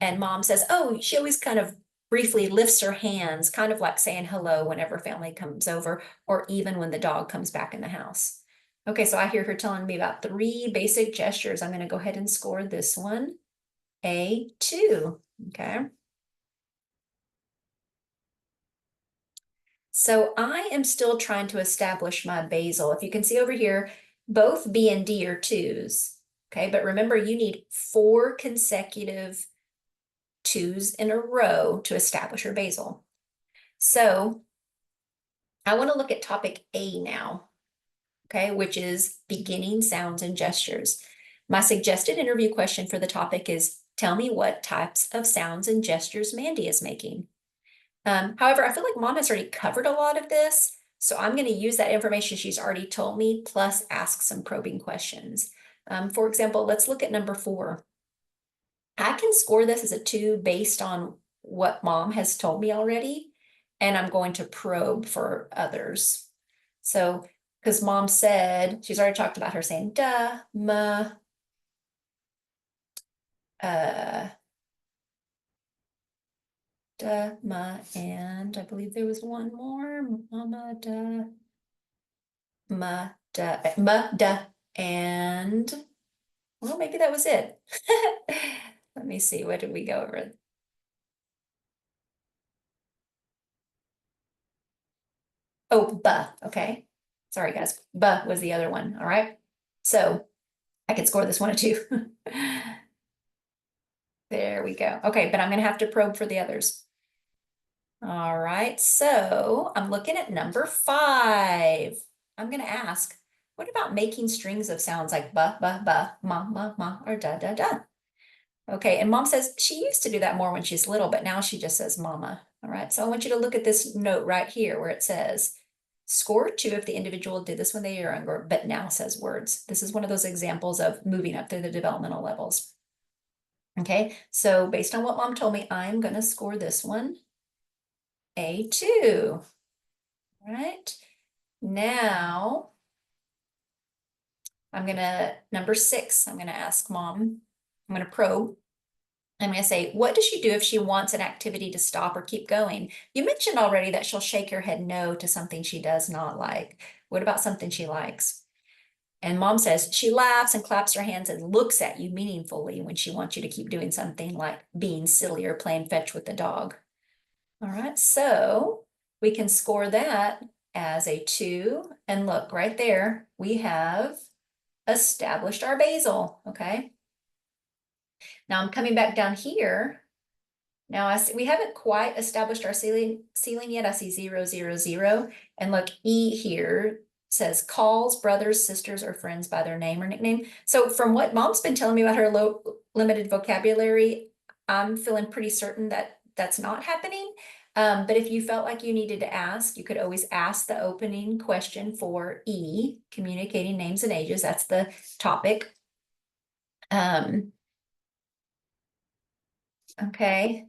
And mom says, oh, she always kind of briefly lifts her hands, kind of like saying hello whenever family comes over, or even when the dog comes back in the house. Okay, so I hear her telling me about 3 basic gestures. I'm going to go ahead and score this one a 2. Okay. So I am still trying to establish my basal. If you can see over here, both B and D are 2s. Okay, but remember you need 4 consecutive 2s in a row to establish your basal. So I want to look at topic A now. okay, which is beginning sounds and gestures. My suggested interview question for the topic is, tell me what types of sounds and gestures Mandy is making. However, I feel like Mom has already covered a lot of this, so I'm going to use that information she's already told me, plus ask some probing questions. For example, let's look at number 4. I can score this as a 2 based on what Mom has told me already, and I'm going to probe for others. So, because Mom said, she's already talked about her saying duh, ma, uh, duh, ma, and I believe there was one more, mama, duh, ma, duh, and, well, maybe that was it. Let me see, what did we go over? Oh, buh, okay. Sorry, guys. Buh was the other one, all right? So I can score this one a 2. There we go. Okay, but I'm gonna have to probe for the others. All right, so I'm looking at number 5. I'm gonna ask, what about making strings of sounds like buh, buh, buh, ma, or da, da, da? Okay, and Mom says she used to do that more when she's little, but now she just says mama. All right, so I want you to look at this note right here where it says, score 2 if the individual did this when they were younger, but now says words. This is one of those examples of moving up through the developmental levels. Okay, so based on what Mom told me, I'm gonna score this one a 2. All right, now I'm gonna, number 6, I'm gonna ask Mom, I'm gonna probe. I'm going to say, what does she do if she wants an activity to stop or keep going? You mentioned already that she'll shake her head no to something she does not like. What about something she likes? And Mom says she laughs and claps her hands and looks at you meaningfully when she wants you to keep doing something like being silly or playing fetch with the dog. All right, so we can score that as a 2. And look, right there, we have established our basal, okay? Now I'm coming back down here. Now I see we haven't quite established our ceiling yet. I see 0, 0, 0. And look, E here says calls brothers, sisters, or friends by their name or nickname. So from what Mom's been telling me about her limited vocabulary, I'm feeling pretty certain that that's not happening. But if you felt like you needed to ask, you could always ask the opening question for E, communicating names and ages. That's the topic. Okay.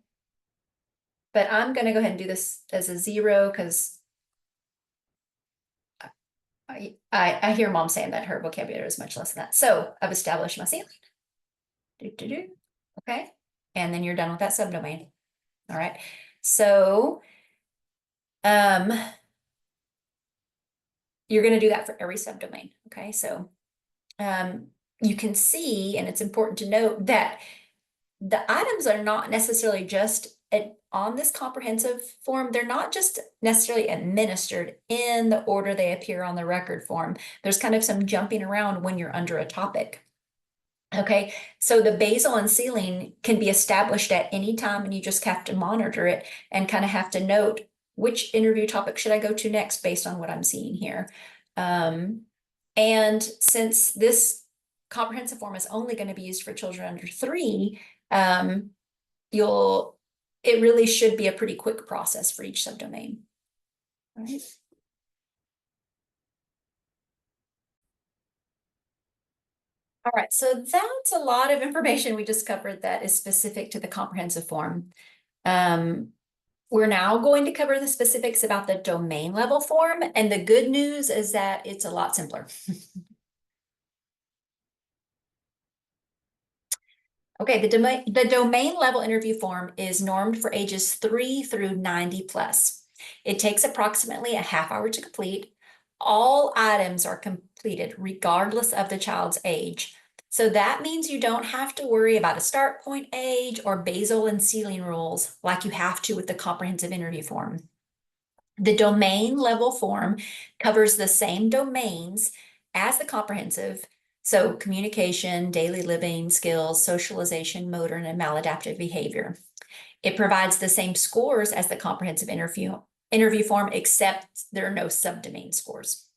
But I'm gonna go ahead and do this as a 0 because I hear Mom saying that her vocabulary is much less than that. So I've established my ceiling. Okay, and then you're done with that subdomain. All right, so you're gonna do that for every subdomain. Okay, so you can see, and it's important to note that the items are not necessarily just on this comprehensive form, they're not just necessarily administered in the order they appear on the record form. There's kind of some jumping around when you're under a topic. Okay, so the basal and ceiling can be established at any time, and you just have to monitor it and kind of have to note which interview topic should I go to next based on what I'm seeing here. And since this comprehensive form is only going to be used for children under 3, it really should be a pretty quick process for each subdomain. All right. All right, so that's a lot of information we just covered that is specific to the comprehensive form. We're now going to cover the specifics about the domain level form, and the good news is that it's a lot simpler. Okay, the domain level interview form is normed for ages 3 through 90 plus. It takes approximately a half hour to complete. All items are completed regardless of the child's age. So that means you don't have to worry about a start point age or basal and ceiling rules like you have to with the comprehensive interview form. The domain level form covers the same domains as the comprehensive. So communication, daily living skills, socialization, motor, and maladaptive behavior. It provides the same scores as the comprehensive interview form, except there are no subdomain scores.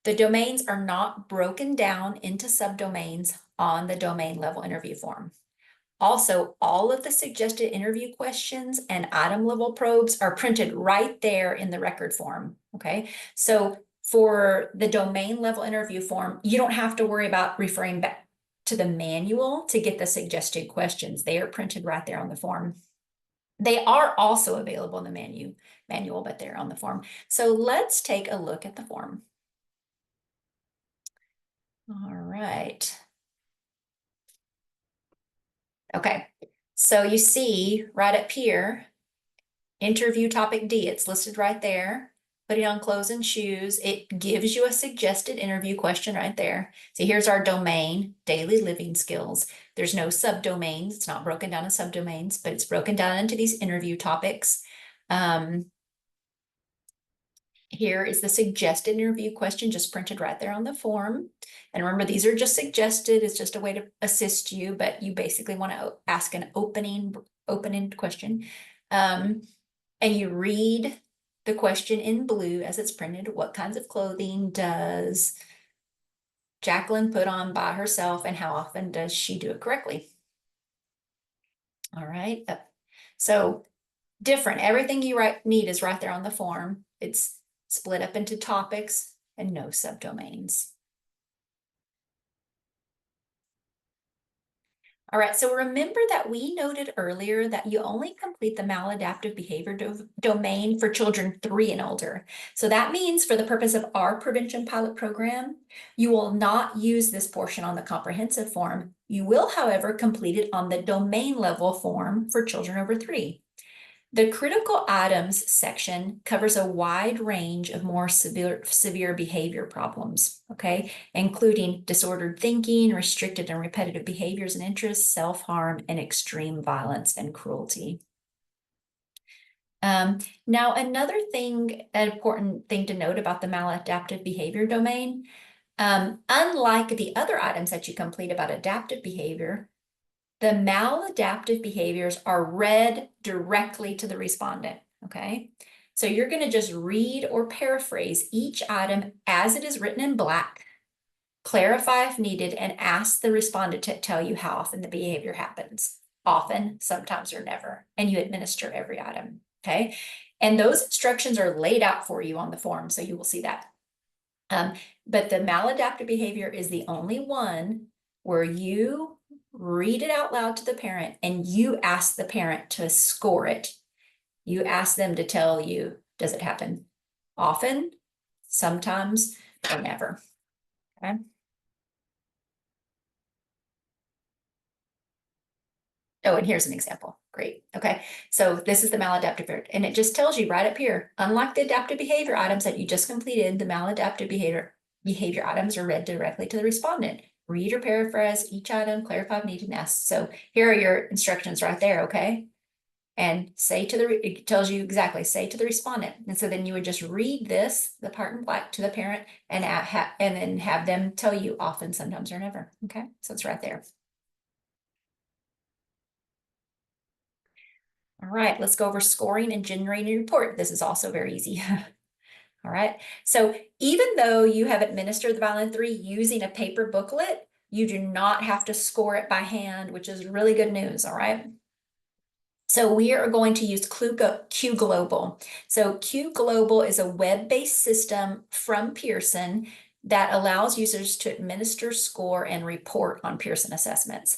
The domains are not broken down into subdomains on the domain level interview form. Also, all of the suggested interview questions and item level probes are printed right there in the record form, okay? So for the domain level interview form, you don't have to worry about referring back to the manual to get the suggested questions. They are printed right there on the form. They are also available in the manual, but they're on the form. So let's take a look at the form. All right. Okay, so you see right up here, interview topic D, it's listed right there. Putting on clothes and shoes, it gives you a suggested interview question right there. So here's our domain, daily living skills. There's no subdomains, it's not broken down in subdomains, but it's broken down into these interview topics. Here is the suggested interview question just printed right there on the form. And remember, these are just suggested. It's just a way to assist you, but you basically want to ask an open-ended question. And you read the question in blue as it's printed. What kinds of clothing does Jacqueline put on by herself, and how often does she do it correctly? All right. So different. Everything you need is right there on the form. It's split up into topics and no subdomains. All right, so remember that we noted earlier that you only complete the maladaptive behavior domain for children 3 and older. So that means for the purpose of our prevention pilot program, you will not use this portion on the comprehensive form. You will, however, complete it on the domain level form for children over 3. The critical items section covers a wide range of more severe behavior problems, okay, including disordered thinking, restricted and repetitive behaviors and interests, self-harm, and extreme violence and cruelty. Now, another thing, an important thing to note about the maladaptive behavior domain, unlike the other items that you complete about adaptive behavior, the maladaptive behaviors are read directly to the respondent, okay? So you're going to just read or paraphrase each item as it is written in black, clarify if needed, and ask the respondent to tell you how often the behavior happens. Often, sometimes, or never. And you administer every item, okay? And those instructions are laid out for you on the form, so you will see that. But the maladaptive behavior is the only one where you read it out loud to the parent and you ask the parent to score it. You ask them to tell you, does it happen often, sometimes, or never? Okay. Oh, and here's an example. Great. Okay. So this is the maladaptive behavior, and it just tells you right up here, unlike the adaptive behavior items that you just completed, the maladaptive behavior items are read directly to the respondent. Read or paraphrase each item, clarify if needed, and ask. So here are your instructions right there, okay? And say to the, it tells you exactly, say to the respondent. And so then you would just read this, the part in black, to the parent, and then have them tell you often, sometimes, or never, okay? So it's right there. All right, let's go over scoring and generating a report. This is also very easy. All right, so even though you have administered the Vineland 3 using a paper booklet, you do not have to score it by hand, which is really good news, all right? So we are going to use Q Global. So Q Global is a web-based system from Pearson that allows users to administer, score, and report on Pearson assessments.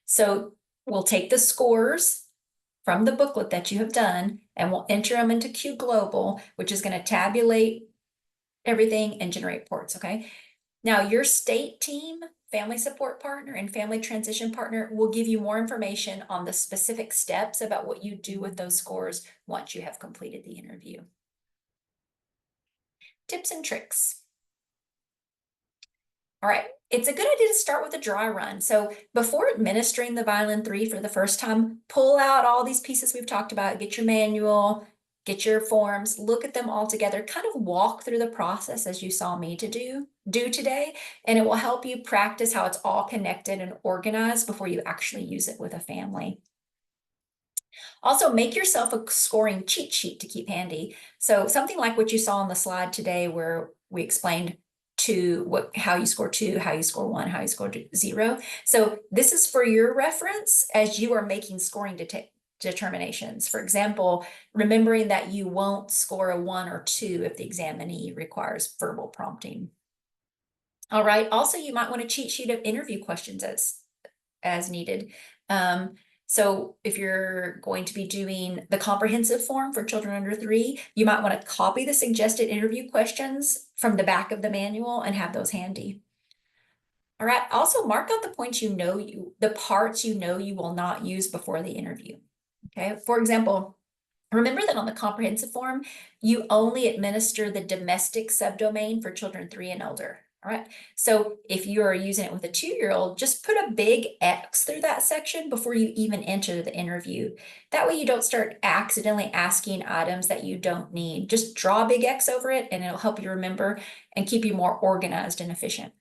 So we'll take the scores from the booklet that you have done, and we'll enter them into Q Global, which is going to tabulate everything and generate reports, okay? Now, your state team, family support partner, and family transition partner will give you more information on the specific steps about what you do with those scores once you have completed the interview. Tips and tricks. All right, it's a good idea to start with a dry run. So before administering the Vineland 3 for the first time, pull out all these pieces we've talked about, get your manual, get your forms, look at them all together, kind of walk through the process as you saw me do today, and it will help you practice how it's all connected and organized before you actually use it with a family. Also, make yourself a scoring cheat sheet to keep handy. So something like what you saw on the slide today where we explained two, how you score two, how you score one, how you score zero. So this is for your reference as you are making scoring determinations. For example, remembering that you won't score a 1 or 2 if the examinee requires verbal prompting. All right. Also, you might want a cheat sheet of interview questions as needed. So if you're going to be doing the comprehensive form for children under 3, you might want to copy the suggested interview questions from the back of the manual and have those handy. All right. Also mark out the points the parts you know you will not use before the interview. Okay. For example, remember that on the comprehensive form, you only administer the domestic subdomain for children 3 and older. All right. So if you are using it with a 2-year-old, just put a big X through that section before you even enter the interview. That way you don't start accidentally asking items that you don't need. Just draw a big X over it and it'll help you remember and keep you more organized and efficient.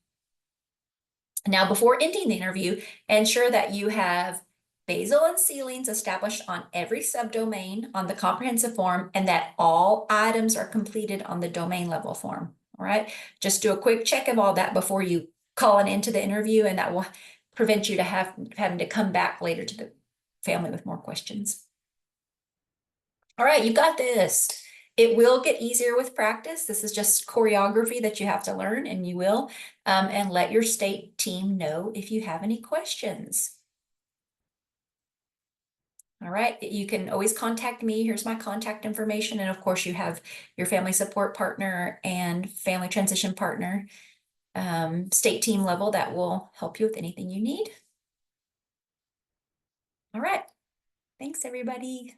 Now, before ending the interview, ensure that you have basal and ceilings established on every subdomain on the comprehensive form and that all items are completed on the domain level form. All right, just do a quick check of all that before you call it into the interview, and that will prevent you to having to come back later to the family with more questions. All right, you got this. It will get easier with practice. This is just choreography that you have to learn, and you will. And let your state team know if you have any questions. All right, you can always contact me. Here's my contact information. And of course, you have your family support partner and family transition partner, state team level that will help you with anything you need. All right, thanks everybody.